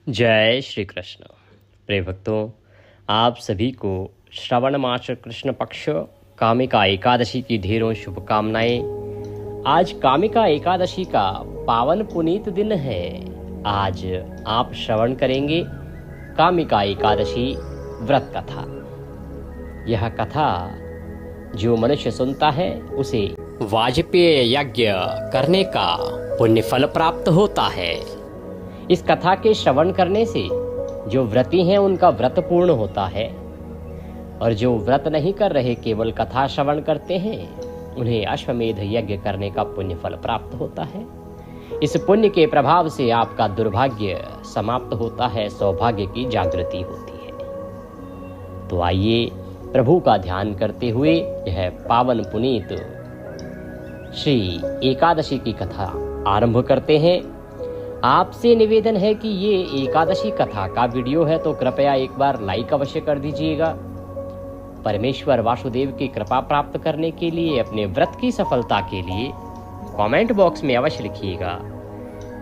जय श्री कृष्ण। प्रिय भक्तों, आप सभी को श्रावण मास कृष्ण पक्ष कामिका एकादशी की ढेरों शुभकामनाएं। आज कामिका एकादशी का पावन पुनीत दिन है। आज आप श्रवण करेंगे कामिका एकादशी व्रत कथा। यह कथा जो मनुष्य सुनता है उसे वाजपेय यज्ञ करने का पुण्य फल प्राप्त होता है। इस कथा के श्रवण करने से जो व्रती हैं उनका व्रत पूर्ण होता है, और जो व्रत नहीं कर रहे केवल कथा श्रवण करते हैं उन्हें अश्वमेध यज्ञ करने का पुण्य फल प्राप्त होता है। इस पुण्य के प्रभाव से आपका दुर्भाग्य समाप्त होता है, सौभाग्य की जागृति होती है। तो आइए प्रभु का ध्यान करते हुए यह पावन पुनीत श्री एकादशी की कथा आरंभ करते हैं। आपसे निवेदन है कि ये एकादशी कथा का वीडियो है तो कृपया एक बार लाइक अवश्य कर दीजिएगा। परमेश्वर वासुदेव की कृपा प्राप्त करने के लिए, अपने व्रत की सफलता के लिए कमेंट बॉक्स में अवश्य लिखिएगा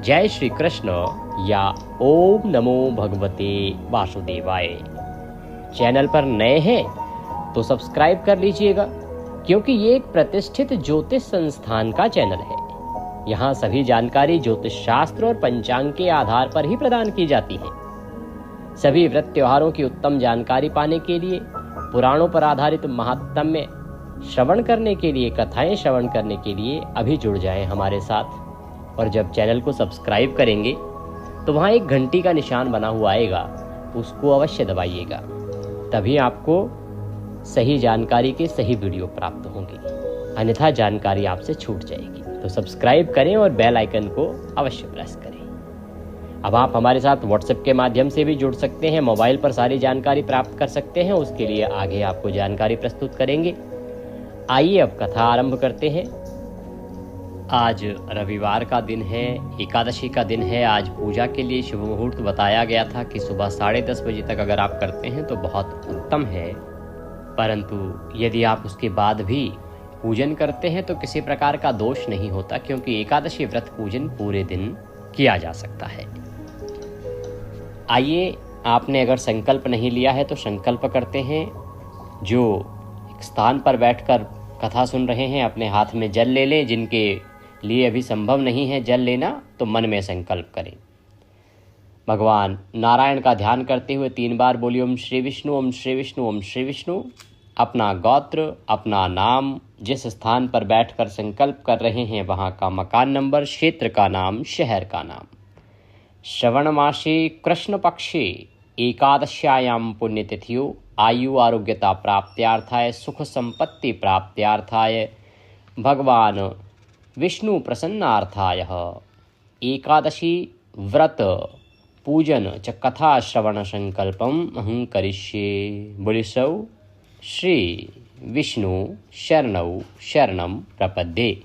जय श्री कृष्ण या ओम नमो भगवते वासुदेवाय। चैनल पर नए हैं तो सब्सक्राइब कर लीजिएगा, क्योंकि ये एक प्रतिष्ठित ज्योतिष संस्थान का चैनल है। यहाँ सभी जानकारी ज्योतिष शास्त्र और पंचांग के आधार पर ही प्रदान की जाती है। सभी व्रत त्योहारों की उत्तम जानकारी पाने के लिए, पुराणों पर आधारित महात्म्य श्रवण करने के लिए, कथाएं श्रवण करने के लिए अभी जुड़ जाएं हमारे साथ। और जब चैनल को सब्सक्राइब करेंगे तो वहाँ एक घंटी का निशान बना हुआ आएगा, उसको अवश्य दबाइएगा, तभी आपको सही जानकारी के सही वीडियो प्राप्त होंगे, अन्यथा जानकारी आपसे छूट जाएगी। तो सब्सक्राइब करें और बेल आइकन को अवश्य प्रेस करें। अब आप हमारे साथ व्हाट्सएप के माध्यम से भी जुड़ सकते हैं, मोबाइल पर सारी जानकारी प्राप्त कर सकते हैं। उसके लिए आगे आपको जानकारी प्रस्तुत करेंगे। आइए अब कथा आरंभ करते हैं। आज रविवार का दिन है, एकादशी का दिन है। आज पूजा के लिए शुभ मुहूर्त बताया गया था कि सुबह 10:30 बजे तक अगर आप करते हैं तो बहुत उत्तम है, परंतु यदि आप उसके बाद भी पूजन करते हैं तो किसी प्रकार का दोष नहीं होता, क्योंकि एकादशी व्रत पूजन पूरे दिन किया जा सकता है। आइए, आपने अगर संकल्प नहीं लिया है तो संकल्प करते हैं। जो एक स्थान पर बैठकर कथा सुन रहे हैं, अपने हाथ में जल ले लें। जिनके लिए अभी संभव नहीं है जल लेना, तो मन में संकल्प करें। भगवान नारायण का ध्यान करते हुए 3 बार बोलिए ओम श्री विष्णु, ओम श्री विष्णु, ओम श्री विष्णु। अपना गोत्र, अपना नाम, जिस स्थान पर बैठकर संकल्प कर रहे हैं वहाँ का मकान नंबर, क्षेत्र का नाम, शहर का नाम। श्रवण मासी कृष्ण पक्षे एकादश्यायाम पुण्यतिथियो आयु आरोग्यता प्राप्त्यार्थाय सुख संपत्ति प्राप्त्यार्थाय भगवान विष्णु प्रसन्नार्थाय एकादशी व्रत पूजन च कथा श्रवण संकल्पम अहं करिष्ये। बोले सौ श्री विष्णु शरणौ शरणम प्रपद्ये।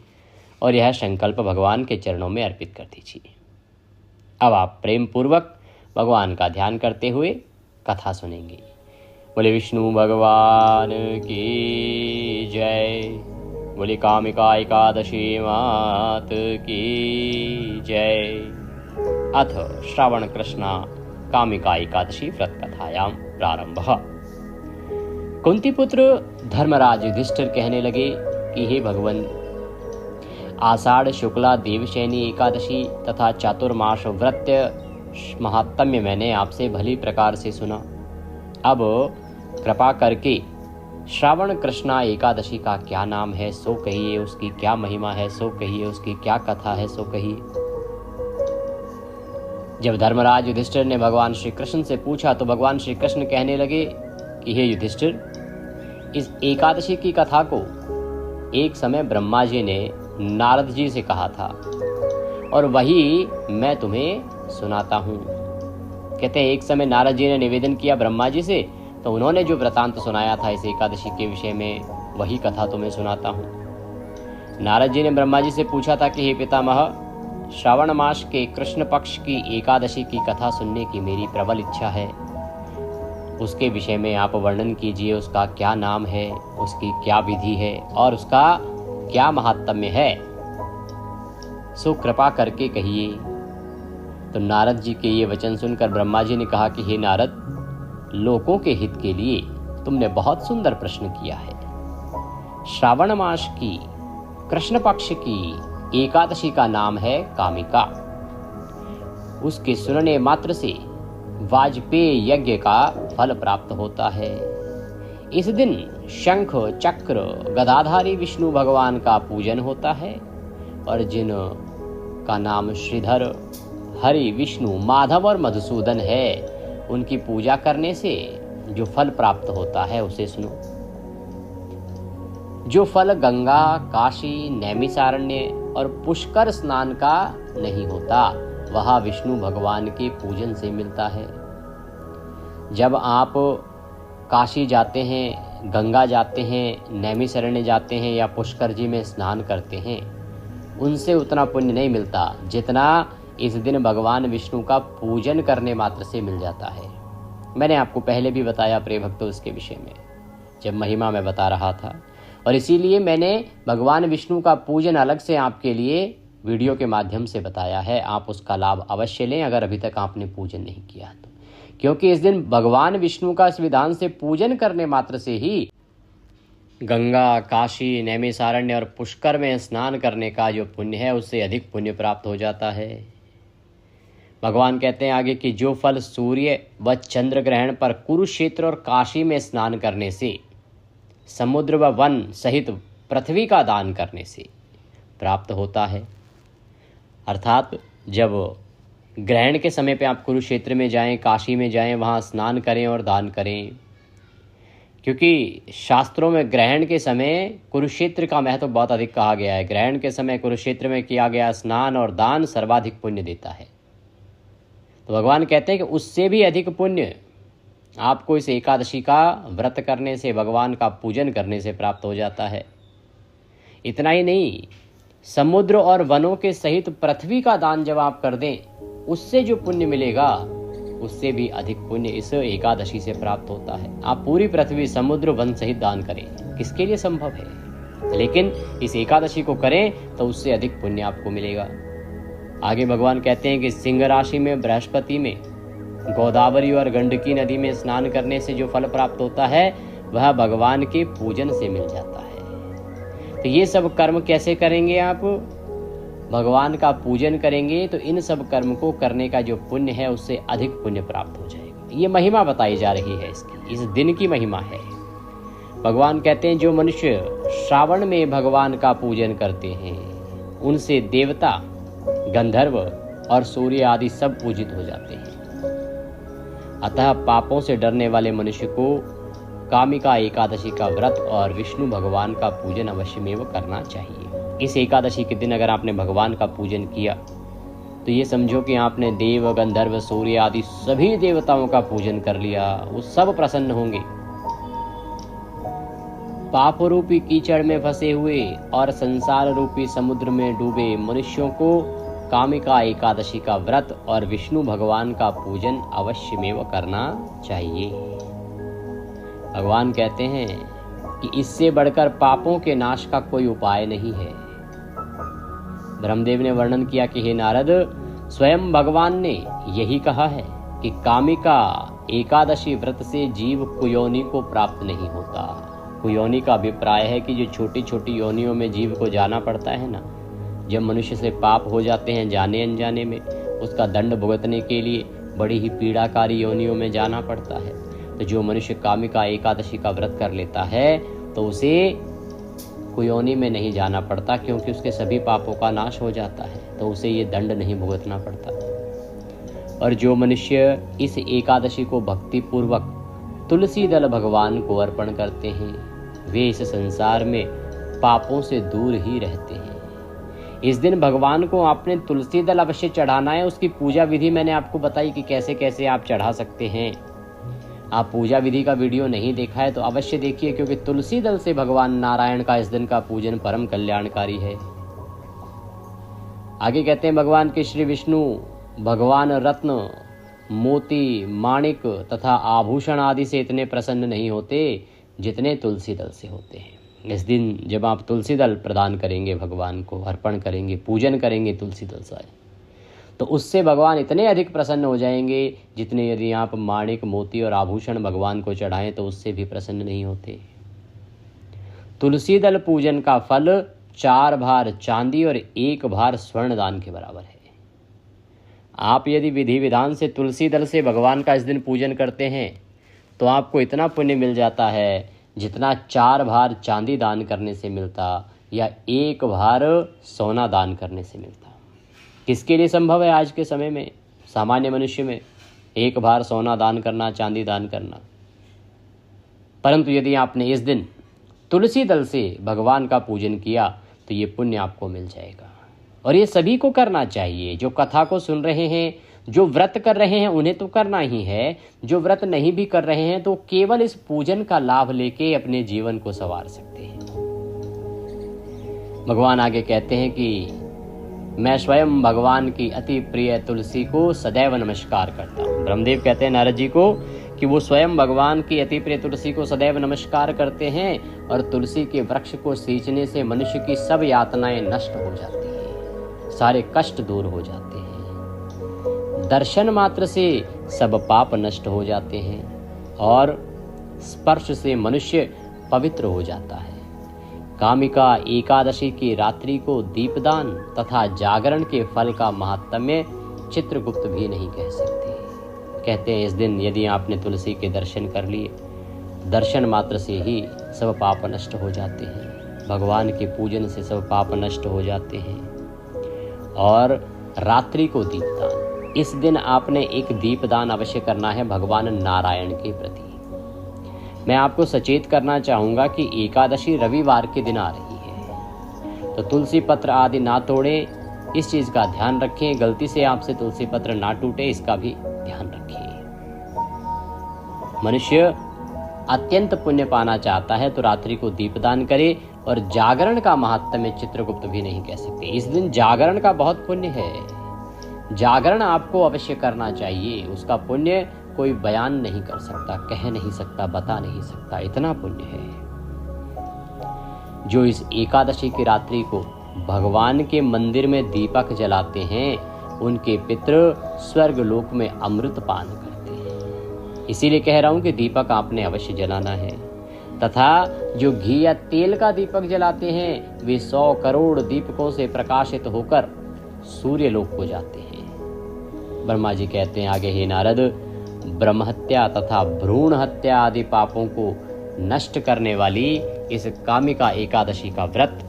और यह संकल्प भगवान के चरणों में अर्पित कर दीजिए। अब आप प्रेम पूर्वक भगवान का ध्यान करते हुए कथा सुनेंगे। बोले विष्णु भगवान की जय। बोले कामिका एकादशी मात की जय। अथ श्रावण कृष्णा कामिका एकादशी व्रत कथायां प्रारंभः। कुंती पुत्र धर्मराज युधिष्ठिर कहने लगे कि हे भगवान, आषाढ़ शुक्ला देवशयनी एकादशी तथा चातुर्मास व्रत महात्म्य मैंने आपसे भली प्रकार से सुना। अब कृपा करके श्रावण कृष्णा एकादशी का क्या नाम है सो कहिए, उसकी क्या महिमा है सो कहिए, उसकी क्या कथा है सो कहिए। जब धर्मराज युधिष्ठिर ने भगवान श्री कृष्ण से पूछा तो भगवान श्री कृष्ण कहने लगे कि हे युधिष्ठिर, इस एकादशी की कथा को एक समय ब्रह्मा जी ने नारद जी से कहा था, और वही मैं तुम्हें सुनाता हूँ। कहते हैं एक समय नारद जी ने निवेदन किया ब्रह्मा जी से, तो उन्होंने जो वृतांत सुनाया था इस एकादशी के विषय में, वही कथा तुम्हें सुनाता हूँ। नारद जी ने ब्रह्मा जी से पूछा था कि हे पितामह, श्रावण मास के कृष्ण पक्ष की एकादशी की कथा सुनने की मेरी प्रबल इच्छा है। उसके विषय में आप वर्णन कीजिए, उसका क्या नाम है, उसकी क्या विधि है और उसका क्या महात्म्य है, सो कृपा करके कहिए। तो नारद जी के ये वचन सुनकर ब्रह्मा जी ने कहा कि हे नारद, लोकों के हित के लिए तुमने बहुत सुंदर प्रश्न किया है। श्रावण मास की कृष्ण पक्ष की एकादशी का नाम है कामिका। उसके सुनने मात्र से वाजपेय यज्ञ का फल प्राप्त होता है। इस दिन शंख चक्र गदाधारी विष्णु भगवान का पूजन होता है और जिन का नाम श्रीधर, हरि, विष्णु, माधव और मधुसूदन है, उनकी पूजा करने से जो फल प्राप्त होता है उसे सुनो। जो फल गंगा, काशी, नैमिषारण्य और पुष्कर स्नान का नहीं होता, वह विष्णु भगवान के पूजन से मिलता है। जब आप काशी जाते हैं, गंगा जाते हैं, नैमिषारण्य जाते हैं या पुष्कर जी में स्नान करते हैं, उनसे उतना पुण्य नहीं मिलता जितना इस दिन भगवान विष्णु का पूजन करने मात्र से मिल जाता है। मैंने आपको पहले भी बताया प्रिय भक्तों इसके विषय में, जब महिमा में बता रहा था, और इसीलिए मैंने भगवान विष्णु का पूजन अलग से आपके लिए वीडियो के माध्यम से बताया है। आप उसका लाभ अवश्य लें अगर अभी तक आपने पूजन नहीं किया तो, क्योंकि इस दिन भगवान विष्णु का इस विधान से पूजन करने मात्र से ही गंगा, काशी, नैमिषारण्य और पुष्कर में स्नान करने का जो पुण्य है उससे अधिक पुण्य प्राप्त हो जाता है। भगवान कहते हैं आगे कि जो फल सूर्य व चंद्र ग्रहण पर कुरुक्षेत्र और काशी में स्नान करने से, समुद्र व वन सहित पृथ्वी का दान करने से प्राप्त होता है, अर्थात जब ग्रहण के समय पे आप कुरुक्षेत्र में जाएं, काशी में जाएं, वहाँ स्नान करें और दान करें, क्योंकि शास्त्रों में ग्रहण के समय कुरुक्षेत्र का महत्व बहुत अधिक कहा गया है। ग्रहण के समय कुरुक्षेत्र में किया गया स्नान और दान सर्वाधिक पुण्य देता है। तो भगवान कहते हैं कि उससे भी अधिक पुण्य आपको इस एकादशी का व्रत करने से, भगवान का पूजन करने से प्राप्त हो जाता है। इतना ही नहीं, समुद्र और वनों के सहित पृथ्वी का दान जब आप कर दें, उससे जो पुण्य मिलेगा उससे भी अधिक पुण्य इस एकादशी से प्राप्त होता है। आप पूरी पृथ्वी, समुद्र, वन सहित दान करें, किसके लिए संभव है, लेकिन इस एकादशी को करें तो उससे अधिक पुण्य आपको मिलेगा। आगे भगवान कहते हैं कि सिंह राशि में बृहस्पति में गोदावरी और गंडकी नदी में स्नान करने से जो फल प्राप्त होता है वह भगवान के पूजन से मिल जाता है। तो ये सब कर्म कैसे करेंगे आप? भगवान का पूजन करेंगे तो इन सब कर्म को करने का जो पुण्य है उससे अधिक पुण्य प्राप्त हो जाएगा। ये महिमा बताई जा रही है इसकी, इस दिन की महिमा है। भगवान कहते हैं जो मनुष्य श्रावण में भगवान का पूजन करते हैं उनसे देवता, गंधर्व और सूर्य आदि सब पूजित हो जाते हैं। अतः पापों से डरने वाले मनुष्य को कामिका एकादशी का व्रत और विष्णु भगवान का पूजन अवश्यमेव करना चाहिए। इस एकादशी के दिन अगर आपने भगवान का पूजन किया तो ये समझो कि आपने देव, गंधर्व, सूर्य आदि सभी देवताओं का पूजन कर लिया। वो सब प्रसन्न होंगे। पाप रूपी कीचड़ में फंसे हुए और संसार रूपी समुद्र में डूबे मनुष्यों को कामिका एकादशी का व्रत और विष्णु भगवान का पूजन अवश्यमेव करना चाहिए। भगवान कहते हैं कि इससे बढ़कर पापों के नाश का कोई उपाय नहीं है। ब्रह्मदेव ने वर्णन किया कि हे नारद, स्वयं भगवान ने यही कहा है कि कामिका एकादशी व्रत से जीव कुयोनि को प्राप्त नहीं होता। कुयोनि का अभिप्राय है कि जो छोटी छोटी योनियों में जीव को जाना पड़ता है ना, जब मनुष्य से पाप हो जाते हैं जाने अनजाने में, उसका दंड भुगतने के लिए बड़ी ही पीड़ाकारी योनियों में जाना पड़ता है। तो जो मनुष्य कामिका एकादशी का व्रत कर लेता है तो उसे कुयोनि में नहीं जाना पड़ता, क्योंकि उसके सभी पापों का नाश हो जाता है, तो उसे ये दंड नहीं भुगतना पड़ता। और जो मनुष्य इस एकादशी को भक्ति पूर्वक तुलसी दल भगवान को अर्पण करते हैं वे इस संसार में पापों से दूर ही रहते हैं। इस दिन भगवान को आपने तुलसी दल अवश्य चढ़ाना है। उसकी पूजा विधि मैंने आपको बताई कि कैसे कैसे आप चढ़ा सकते हैं। आप पूजा विधि का वीडियो नहीं देखा है तो अवश्य देखिए, क्योंकि तुलसी दल से भगवान नारायण का इस दिन का पूजन परम कल्याणकारी है। आगे कहते हैं भगवान के श्री विष्णु भगवान रत्न, मोती, माणिक तथा आभूषण आदि से इतने प्रसन्न नहीं होते जितने तुलसी दल से होते हैं। इस दिन जब आप तुलसी दल प्रदान करेंगे, भगवान को अर्पण करेंगे, पूजन करेंगे तुलसी दल से, तो उससे भगवान इतने अधिक प्रसन्न हो जाएंगे जितने यदि आप माणिक मोती और आभूषण भगवान को चढ़ाएं तो उससे भी प्रसन्न नहीं होते। तुलसी दल पूजन का फल 4 भार चांदी और 1 भार स्वर्ण दान के बराबर है। आप यदि विधि विधान से तुलसी दल से भगवान का इस दिन पूजन करते हैं तो आपको इतना पुण्य मिल जाता है जितना 4 भार चांदी दान करने से मिलता या 1 भार सोना दान करने से मिलता। किसके लिए संभव है आज के समय में, सामान्य मनुष्य में 1 भार सोना दान करना, चांदी दान करना? परंतु यदि आपने इस दिन तुलसी दल से भगवान का पूजन किया तो ये पुण्य आपको मिल जाएगा। और ये सभी को करना चाहिए। जो कथा को सुन रहे हैं, जो व्रत कर रहे हैं उन्हें तो करना ही है, जो व्रत नहीं भी कर रहे हैं तो केवल इस पूजन का लाभ लेके अपने जीवन को संवार सकते हैं। भगवान आगे कहते हैं कि मैं स्वयं भगवान की अति प्रिय तुलसी को सदैव नमस्कार करता हूँ। ब्रह्मदेव कहते हैं नारद जी को कि वो स्वयं भगवान की अति प्रिय तुलसी को सदैव नमस्कार करते हैं और तुलसी के वृक्ष को सींचने से मनुष्य की सब यातनाएं नष्ट हो जाती हैं, सारे कष्ट दूर हो जाते हैं, दर्शन मात्र से सब पाप नष्ट हो जाते हैं और स्पर्श से मनुष्य पवित्र हो जाता है। कामिका एकादशी की रात्रि को दीपदान तथा जागरण के फल का महात्म्य चित्रगुप्त भी नहीं कह सकते। कहते हैं इस दिन यदि आपने तुलसी के दर्शन कर लिए, दर्शन मात्र से ही सब पाप नष्ट हो जाते हैं, भगवान के पूजन से सब पाप नष्ट हो जाते हैं। और रात्रि को दीपदान, इस दिन आपने एक दीपदान अवश्य करना है भगवान नारायण के प्रति। मैं आपको सचेत करना चाहूँगा कि एकादशी रविवार के दिन आ रही है, तो तुलसी पत्र आदि ना तोड़ें, इस चीज़ का ध्यान रखें। गलती से आपसे तुलसी पत्र ना टूटे, इसका भी ध्यान रखें। मनुष्य अत्यंत पुण्य पाना चाहता है तो रात्रि को दीपदान करे। और जागरण का महात्म्य चित्रगुप्त भी नहीं कह सकते। इस दिन जागरण का बहुत पुण्य है। जागरण आपको अवश्य करना चाहिए, उसका पुण्य कोई बयान नहीं कर सकता, कह नहीं सकता, बता नहीं सकता, इतना पुण्य है। जो इस एकादशी की रात्रि को भगवान के मंदिर में दीपक जलाते हैं उनके पितृ स्वर्ग लोक में अमृत पान करते हैं। इसीलिए कह रहा हूं कि दीपक आपने अवश्य जलाना है। तथा जो घी या तेल का दीपक जलाते हैं वे 100 करोड़ दीपकों से प्रकाशित होकर सूर्य लोक को जाते हैं। ब्रह्मा जी कहते हैं आगे, हे नारद, ब्रह्म हत्या तथा भ्रूण हत्या आदि पापों को नष्ट करने वाली इस कामिका एकादशी का व्रत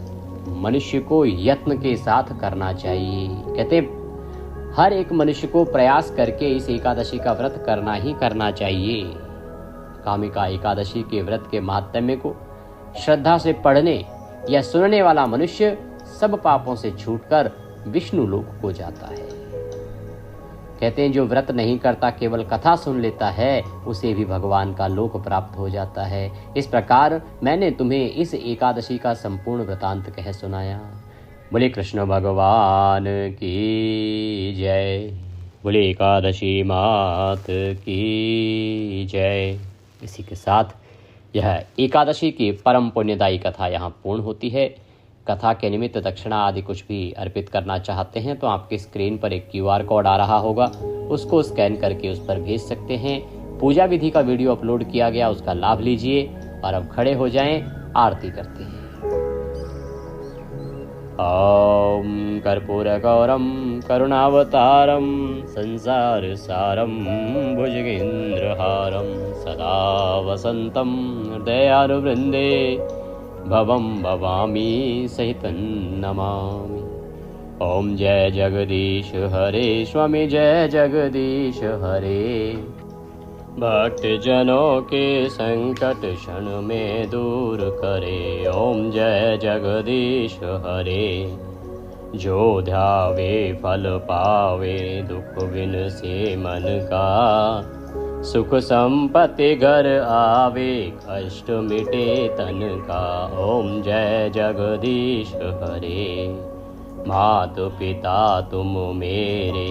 मनुष्य को यत्न के साथ करना चाहिए। कहते हर एक मनुष्य को प्रयास करके इस एकादशी का व्रत करना ही करना चाहिए। कामिका एकादशी के व्रत के महात्म्य को श्रद्धा से पढ़ने या सुनने वाला मनुष्य सब पापों से छूटकर विष्णु लोक को जाता है। कहते हैं जो व्रत नहीं करता, केवल कथा सुन लेता है, उसे भी भगवान का लोक प्राप्त हो जाता है। इस प्रकार मैंने तुम्हें इस एकादशी का संपूर्ण वृतांत कह सुनाया। बोले कृष्ण भगवान की जय, बोले एकादशी मात की जय। इसी के साथ यह एकादशी की परम पुण्यदायी कथा यहाँ पूर्ण होती है। कथा के निमित्त दक्षिणा आदि कुछ भी अर्पित करना चाहते हैं तो आपकी स्क्रीन पर एक QR कोड आ रहा होगा, उसको स्कैन करके उस पर भेज सकते हैं। पूजा विधि का वीडियो अपलोड किया गया, उसका लाभ लीजिए। और अब खड़े हो जाएं, आरती करते हैं। ओम कर्पूरगौरम करुणावतारम संसार सारम भुजगेन्द्रहारम सदा वसंतम हृदयारवृंदे भवं भवामी सहितं नमामि। ओम जय जगदीश हरे, स्वामी जय जगदीश हरे। भक्त जनों के संकट क्षण में दूर करे। ओम जय जगदीश हरे। जो ध्यावे फल पावे, दुख बिन से मन का। सुख संपत्ति घर आवे, कष्ट मिटे तन का। ओम जय जगदीश हरे। मात पिता तुम मेरे,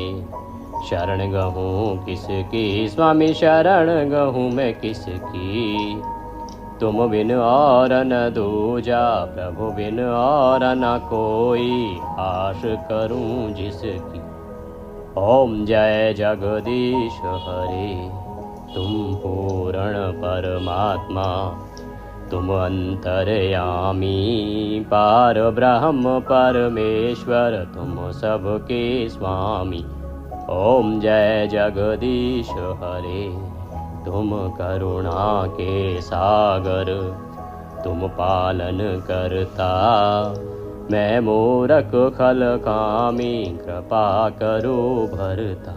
शरण गहूँ किसकी। स्वामी शरण गहूँ मैं किसकी। तुम बिन और न दूजा, प्रभु बिन और न कोई। आश करूं जिसकी, ओम जय जगदीश हरे। तुम पूर्ण परमात्मा, तुम अंतर्यामी, पार ब्रह्म परमेश्वर, तुम सबके स्वामी। ओम जय जगदीश हरे। तुम करुणा के सागर, तुम पालन करता, मैं मूरख खल कामी, कृपा करो भरता।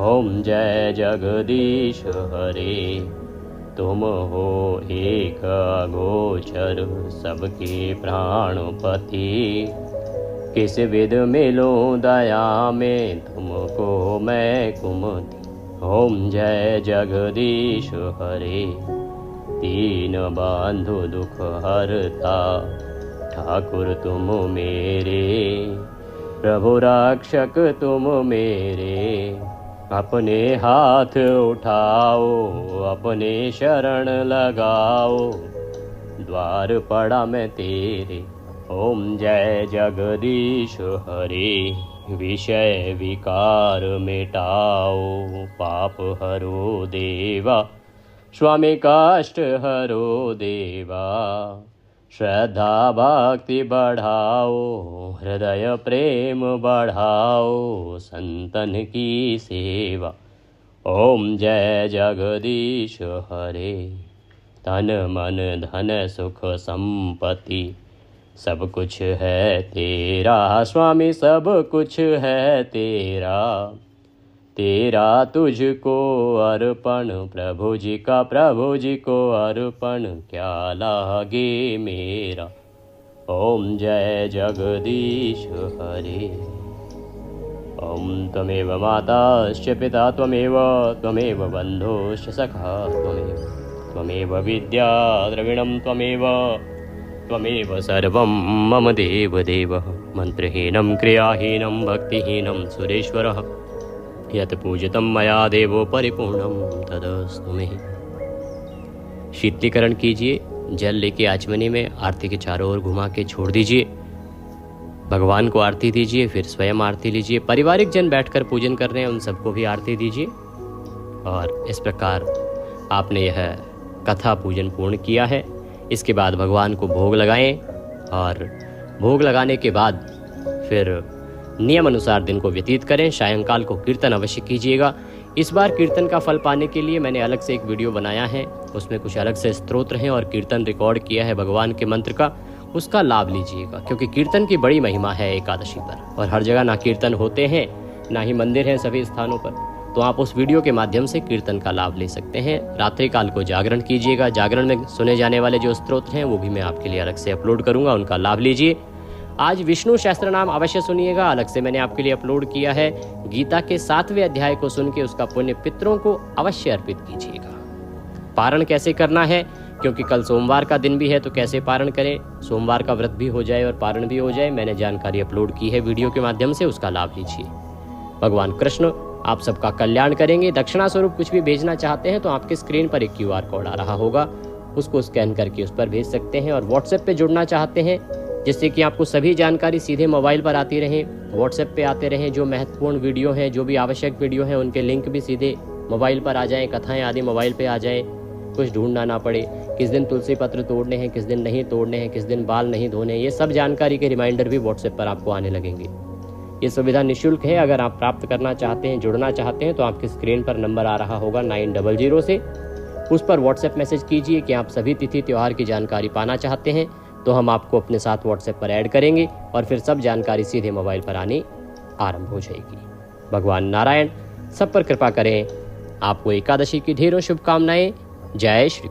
ओम जय जगदीश हरे। तुम हो एक अगोचर, सबके प्राणपति, किस विध मिलूं दया में, तुमको मैं कुमति। ओम जय जगदीश हरे। दीन बंधु दुख हरता, ठाकुर तुम मेरे, प्रभु रक्षक तुम मेरे। अपने हाथ उठाओ, अपने शरण लगाओ, द्वार पड़ा मैं तेरे। ओम जय जगदीश हरे। विषय विकार मिटाओ, पाप हरो देवा, स्वामी कष्ट हरो देवा। श्रद्धा भक्ति बढ़ाओ, हृदय प्रेम बढ़ाओ, संतन की सेवा। ओम जय जगदीश हरे। तन मन धन सुख संपत्ति, सब कुछ है तेरा स्वामी, सब कुछ है तेरा। तेरा तुझको अर्पण, प्रभु जी को अर्पण, क्या लागे मेरा। ओम जय जगदीश हरे। ओम त्वमेव माताश्च पिता त्वमेव, त्वमेव बन्धुश्च सखा त्वमेव, त्वमेव विद्या द्रविणं त्वमेव, त्वमेव सर्वं मम देवदेवः। मंत्रहीनं क्रियाहीनं भक्तिहीनं सुरेश्वरः, यत् पूजितं मया देवो परिपूर्णं तदस्तु मे। शीतलीकरण कीजिए, जल लेके आचमनी में आरती के चारों ओर घुमा के छोड़ दीजिए। भगवान को आरती दीजिए, फिर स्वयं आरती लीजिए। पारिवारिक जन बैठकर पूजन कर रहे हैं, उन सबको भी आरती दीजिए। और इस प्रकार आपने यह कथा पूजन पूर्ण किया है। इसके बाद भगवान को भोग लगाएं और भोग लगाने के बाद फिर नियम अनुसार दिन को व्यतीत करें। सायंकाल को कीर्तन अवश्य कीजिएगा। इस बार कीर्तन का फल पाने के लिए मैंने अलग से एक वीडियो बनाया है, उसमें कुछ अलग से स्तोत्र हैं और कीर्तन रिकॉर्ड किया है भगवान के मंत्र का, उसका लाभ लीजिएगा। क्योंकि कीर्तन की बड़ी महिमा है एकादशी पर, और हर जगह ना कीर्तन होते हैं ना ही मंदिर हैं सभी स्थानों पर। तो आप उस वीडियो के माध्यम से कीर्तन का लाभ ले सकते हैं। रात्रि काल को जागरण कीजिएगा। जागरण में सुने जाने वाले जो स्तोत्र हैं वो भी मैं आपके लिए अलग से अपलोड करूंगा, उनका लाभ लीजिए। आज विष्णु सहस्त्र नाम अवश्य सुनिएगा, अलग से मैंने आपके लिए अपलोड किया है। गीता के 7वें अध्याय को सुन के उसका पुण्य पितरों को अवश्य अर्पित कीजिएगा। पारण कैसे करना है, क्योंकि कल सोमवार का दिन भी है, तो कैसे पारण करें, सोमवार का व्रत भी हो जाए और पारण भी हो जाए, मैंने जानकारी अपलोड की है वीडियो के माध्यम से, उसका लाभ लीजिए। भगवान कृष्ण आप सबका कल्याण करेंगे। दक्षिणा स्वरूप कुछ भी भेजना चाहते हैं तो आपके स्क्रीन पर एक QR कोड आ रहा होगा, उसको स्कैन करके उस पर भेज सकते हैं। और व्हाट्सएप पे जुड़ना चाहते हैं जिससे कि आपको सभी जानकारी सीधे मोबाइल पर आती रहे, व्हाट्सएप पे आते रहें। जो महत्वपूर्ण वीडियो हैं, जो भी आवश्यक वीडियो हैं, उनके लिंक भी सीधे मोबाइल पर आ जाएँ, कथाएँ आदि मोबाइल पर आ जाएँ, कुछ ढूंढना ना पड़े। किस दिन तुलसी पत्र तोड़ने हैं, किस दिन नहीं तोड़ने हैं, किस दिन बाल नहीं धोने, ये सब जानकारी के रिमाइंडर भी व्हाट्सएप पर आपको आने लगेंगे। ये सुविधा निःशुल्क है। अगर आप प्राप्त करना चाहते हैं, जुड़ना चाहते हैं, तो आपके स्क्रीन पर नंबर आ रहा होगा 900 से, उस पर व्हाट्सएप मैसेज कीजिए कि आप सभी तिथि त्यौहार की जानकारी पाना चाहते हैं, तो हम आपको अपने साथ व्हाट्सएप पर ऐड करेंगे और फिर सब जानकारी सीधे मोबाइल पर आनी आरंभ हो जाएगी। भगवान नारायण सब पर कृपा करें। आपको एकादशी की ढेरों शुभकामनाएं। जय श्री